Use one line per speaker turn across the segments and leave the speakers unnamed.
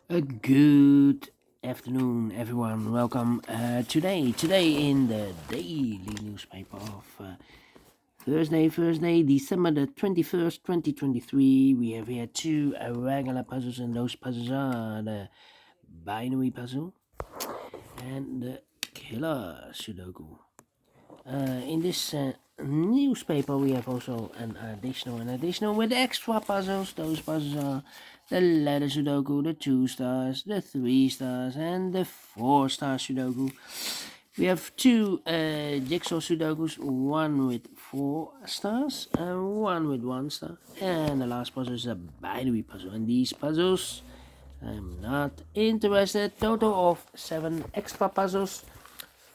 A good afternoon, everyone. Welcome. Today in the daily newspaper of Thursday, December the 21st, 2023. We have here two regular puzzles, and those puzzles are the binary puzzle and the killer Sudoku. In this newspaper, we have also an additional with extra puzzles. Those puzzles are the letter Sudoku, the 2 stars, the 3 stars, and the 4-star Sudoku. We have two jigsaw Sudokus, one with 4 stars and one with 1 star. And the last puzzle is a binary puzzle. And these puzzles, I'm not interested. Total of 7 extra puzzles.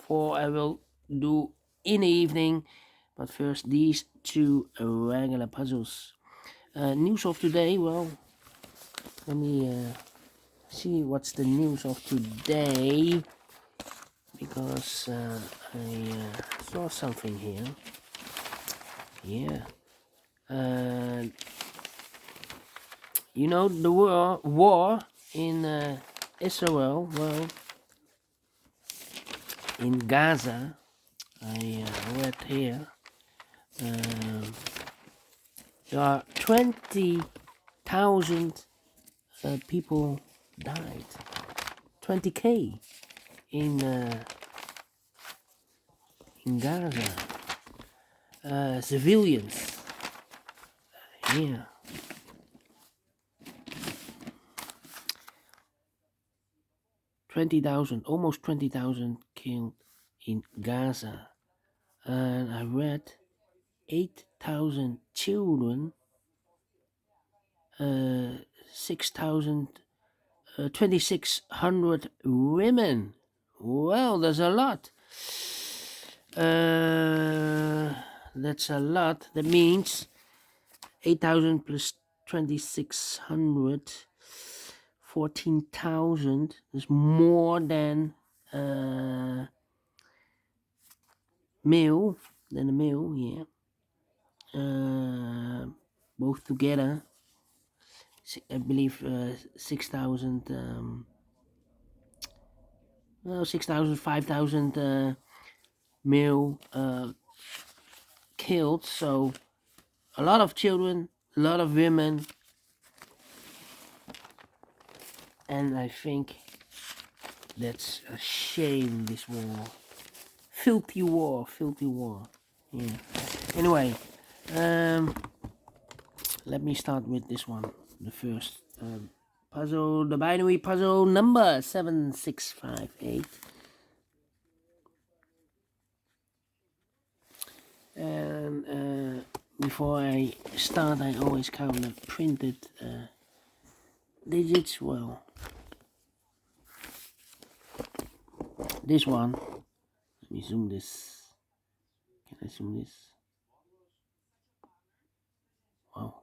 4 I will do in the evening, but first these two regular puzzles. News of today. Well, let me see what's the news of today, because I saw something here. Yeah. You know, the war in Israel. Well, in Gaza, I read here. There are 20,000 people died. 20K in Gaza. Civilians. Yeah. Almost 20,000 killed in Gaza. And I read 8,000 children, 2,600 women. Well, that's a lot. That's a lot. That means 8,000 plus 2,600, 14,000 is more than male, than a male, yeah. Both together, I believe 6,000, 6,000, 5,000 male killed. So a lot of children, a lot of women, and I think that's a shame. This war, filthy war. Yeah. Anyway, let me start with this one. The first puzzle, the binary puzzle number 7658. And before I start, I always count the printed digits. Well, this one, let me zoom this. Can I zoom this? Wow.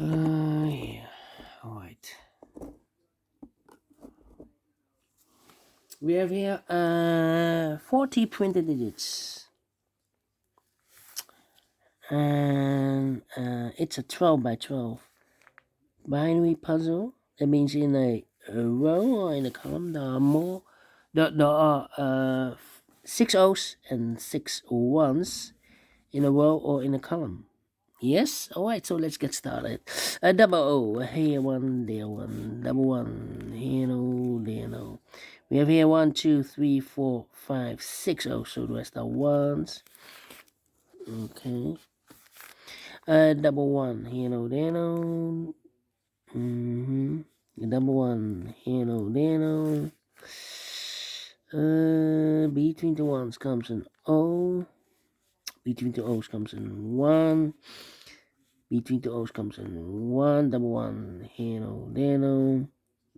Yeah. All right. We have here 40 printed digits. And it's a 12 by 12 binary puzzle. That means in a row or in a column there are 6 O's and 6 1's in a row or in a column. Yes? Alright, so let's get started. Double O, here one, there one, double one, here no, there no. We have here 1, 2, 3, 4, 5, 6 O's, so the rest are 1's. Okay. Double one, here no, there no. Double one, here no, there no. Between the ones comes an O. Between the O's comes in 1. Between the O's comes in 1. Double one, here no, there no.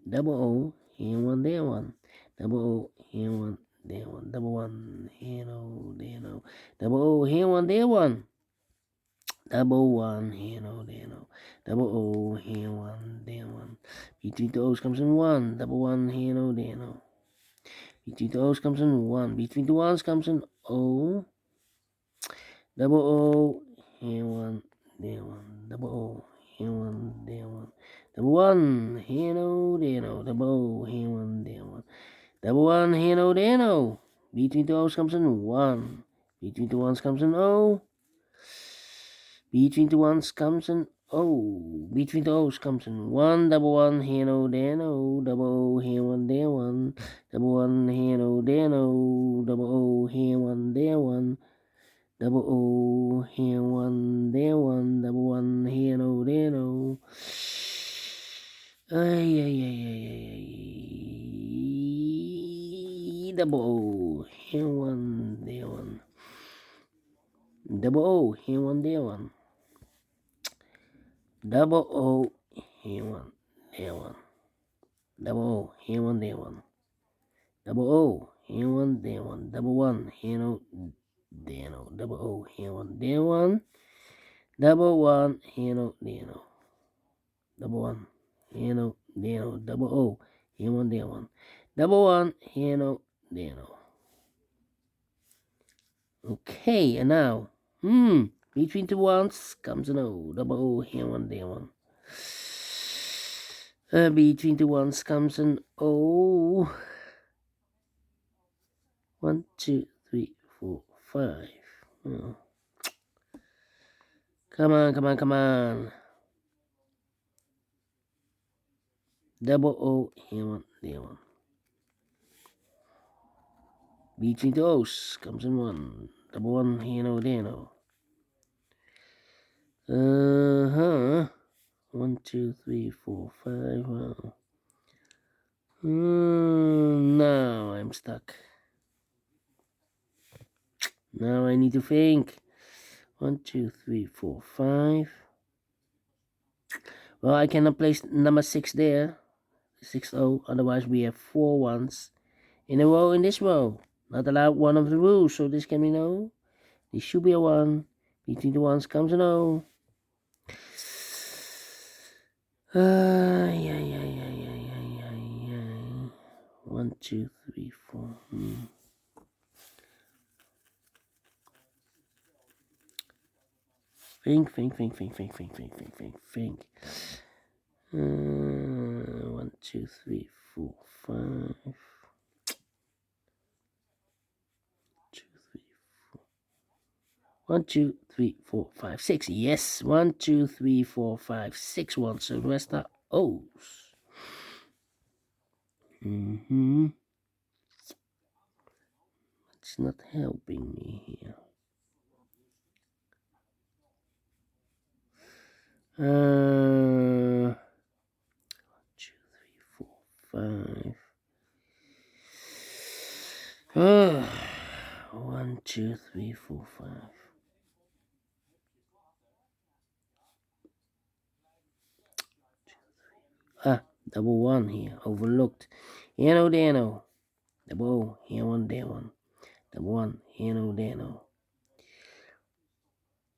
Double O, here one, there one. Double O, here one, there one. Double one, here no, there no. Double O, here one, there one. Double one, here no, there no. Double O, here one, there one. Between the O's comes in 1. Double one, here no, there no. Between the O's comes in 1. Between the ones comes in O. Double O, here one, there one. Double O, here one, there one. Double one, here no, there no. Double O, here one, there one. Double one, here no, there no. Between the O's comes an 1. Between the ones comes an O. Between the ones comes an O. Between the O's comes an 1. Double one, here no, there no. Double O, here one, there one. Double one, here no, there no. Double O, here one, there one. Double O, here one, there one. Double one, here no, there no. Ay, ay, ay, ay, ay, ay. Double O, here one, there one. Double O, here one, there one. Double O, here one, there one. Double O, here one, there one. Double O, here one, there one. Double one, here no, there no. Double O, here one, there one. Double one, here no, there no. Double one, here no, there no. Double O, here one, there one. Double one, here no, there no. Okay, and now, between the ones comes an O. Double O, here one, there one. Between the ones comes an O. 1, 2, 3, 4, 5. Oh. Come on, come on, come on. Double O, here one, there one. Between the O's comes in 1. Double one, here no, there no. 1, 2, 3, 4, 5. Wow. Now I'm stuck. Now I need to think. 1, 2, 3, 4, 5. Well, I cannot place number 6 there. 6-0. Otherwise, we have 4 ones in a row in this row. Not allowed one of the rules, so this can be no. This should be a 1. Between the ones comes an O. Yeah. 1, 2, 3, 4. Think. 1, 2, 3, 4, 5. 1, 2, 3, 4, 5, 6. Yes, 1, 2, 3, 4, 5, 6 ones. So the rest are O's. It's not helping me here. 1, 2, 3, 4, 5. 1, 2, 3, 4, 5. Double 1 here, overlooked. Here no, there no. Double O, here one, there one. Double 1, here no, there no.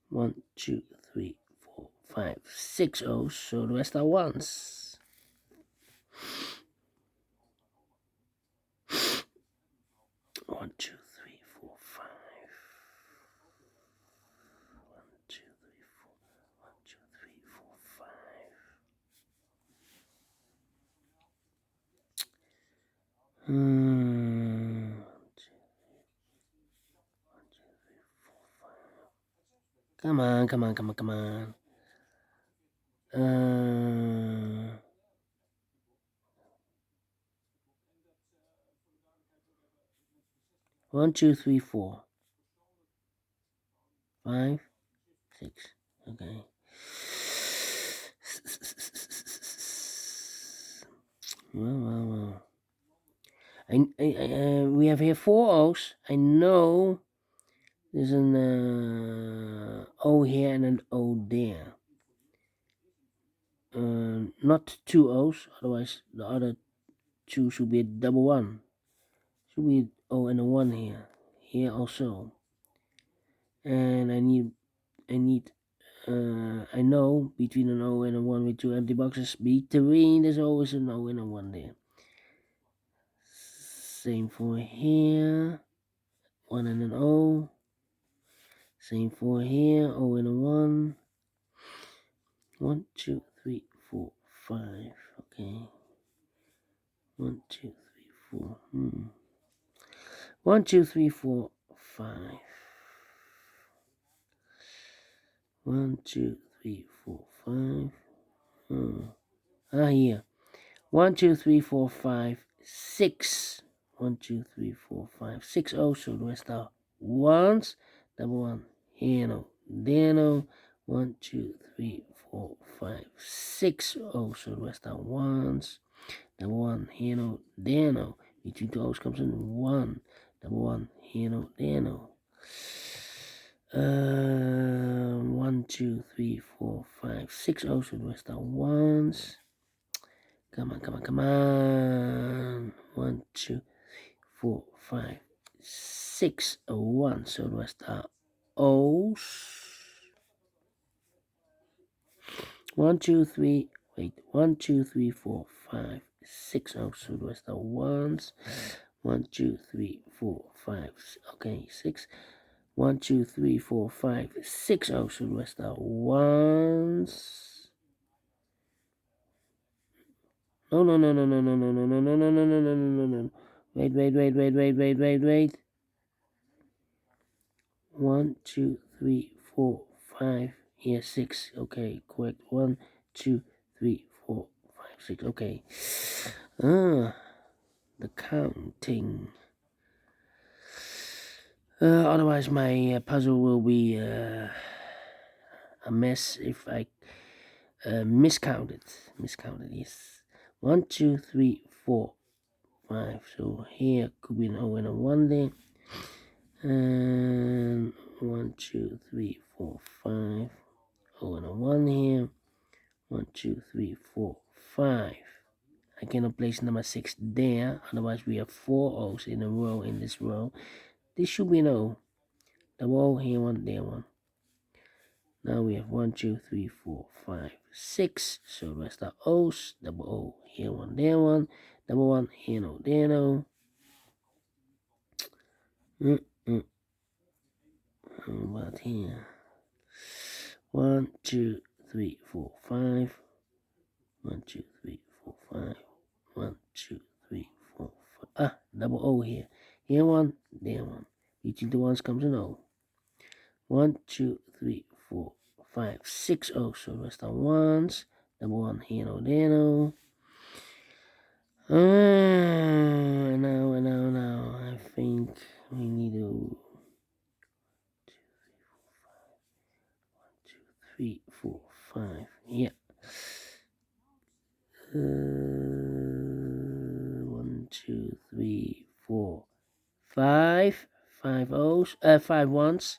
1, 2, 3, 4, 5, 6 O's, so the rest are ones. 1, 2, 3, 4, 5. 1, 2, 3, 4. 1, 2, 3, 4, 5. 1, 2, 3, 4, 5. Come on. 1, 2, 3, 4, 5, 6. Okay. Well. We have here 4 O's. I know there's an O here and an O there. Not 2 O's, otherwise the other 2 should be a double 1. Should be O and a 1 here. Here also. And I know between an O and a 1 with 2 empty boxes. Between there's always an O and a 1 there. Same for here. 1 and an O. Same for here. O and a 1. 1, 2, 3, 4, 5. Okay. 1, 2, 3, 4. 1, 2, 3, 4, 5. 1, 2, 3, 4, 5. Here. 1, 2, 3, 4, 5, 6. 1, 2, 3, 4, 5, 6. Oh, so the rest are ones. Double one. Here no. There no. 1, 2, 3, 4, 5, 6. Oh, so the rest are ones. Double one. Here no. There no. Between two O's comes in 1. Double one. Here no. There no. 1, 2, 3, 4, 5, 6. Oh, so the rest are ones. Come on, come on, come on. 1, 2, 4, 5, 6, 1. So the rest are O's. 1, 2, 3, wait. 1, 2, 3, 4, 5, 6. Oh, so the rest are ones. 1, 2, 3, 4, 5. Okay, 6. 1, 2, 3, 4, 5, 6. Oh, so the rest are ones. No, no, no, no, no, no, no, no, no, no, no, no, no, no, no, no. Wait. 1, 2, 3, 4, 5. Here, 6. Okay, correct. 1, 2, 3, 4, 5, 6. Okay. The counting. Otherwise, my puzzle will be a mess if I miscounted. Yes. 1, 2, 3, 4, 5. So here could be an O and a 1 there. And 1, 2, 3, 4, 5. O and a 1 here. 1, 2, 3, 4, 5. I cannot place number 6 there, otherwise we have 4 O's in a row in this row. This should be an O. Double O here, 1 there, 1. Now we have 1, 2, 3, 4, 5, 6. So the rest are O's. Double O here, 1 there, 1. Double 1 here, no, there, no. How about here? 1, 2, 3, 4, 5. 1, 2, 3, 4, 5. 1, 2, 3, 4, 5. Double O here. Here 1, there 1. Between the ones comes an O. 1, 2, 3, 4, 5, 6 O. So the rest are ones. Double 1 here, no, there, no. Now. I think we need to 1, 2, 3, 4, 5. Yeah. 1, 2, 3, 4, 5. 5 O's. 5 ones.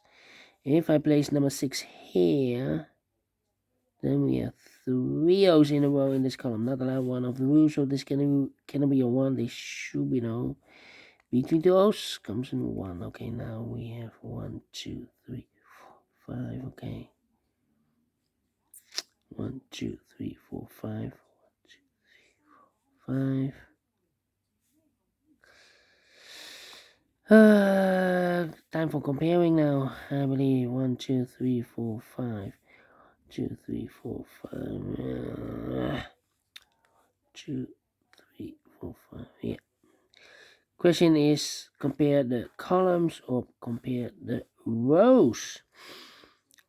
If I place number 6 here, then we have 3 O's in a row in this column. Not allowed one of the rules, so this cannot be a 1. This should be no. Between the O's comes in 1. Okay, now we have 1, 2, 3, 4, 5. Okay. 1, 2, 3, 4, 5. 1, 2, 3, 4, 5. Time for comparing now. I believe 1, 2, 3, 4, 5. 2, 3, 4, 5. 2, 3, 4, 5. Yeah. Question is compare the columns or compare the rows.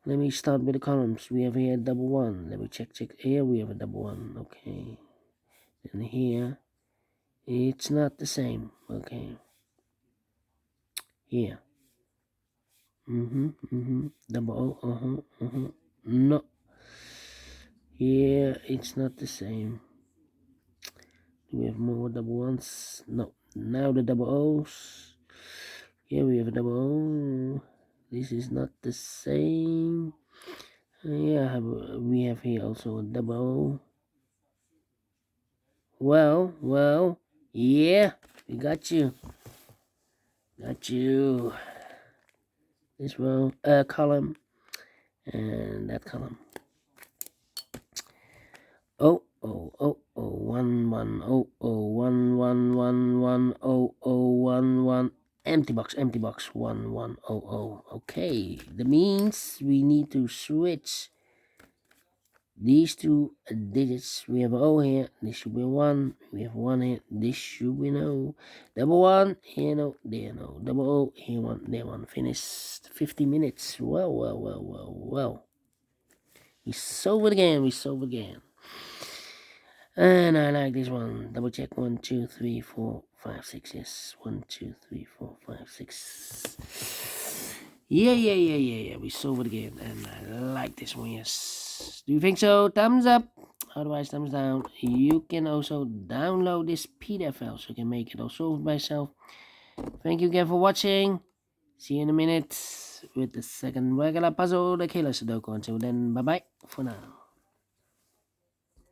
Let me start with the columns. We have here double 1. Let me check. Here we have a double 1. Okay. And here it's not the same. Okay. Here. Double O. No. Here it's not the same. Do we have more double ones? No. Now the double O's. Here we have a double O. This is not the same. Yeah, we have here also a double O. Well, yeah, we got you. This row, column, and that column. 1 1 0 0 1 1 1 1 0 0 1 1. Empty box 1 1 0 0. Okay, that means we need to switch these two digits. We have O here, this should be 1. We have 1 here, this should be no. Double 1, here no, there no. Double O, here 1, there 1. Finished 50 minutes. Well. We solved it again. And I like this one. Double check. 1, 2, 3, 4, 5, 6. Yes. 1, 2, 3, 4, 5, 6. Yeah. We solved it again. And I like this one. Yes. Do you think so? Thumbs up. Otherwise, thumbs down. You can also download this PDF file so you can make it all solved by yourself. Thank you again for watching. See you in a minute with the second regular puzzle, the killer Sudoku. Until then, bye bye for now.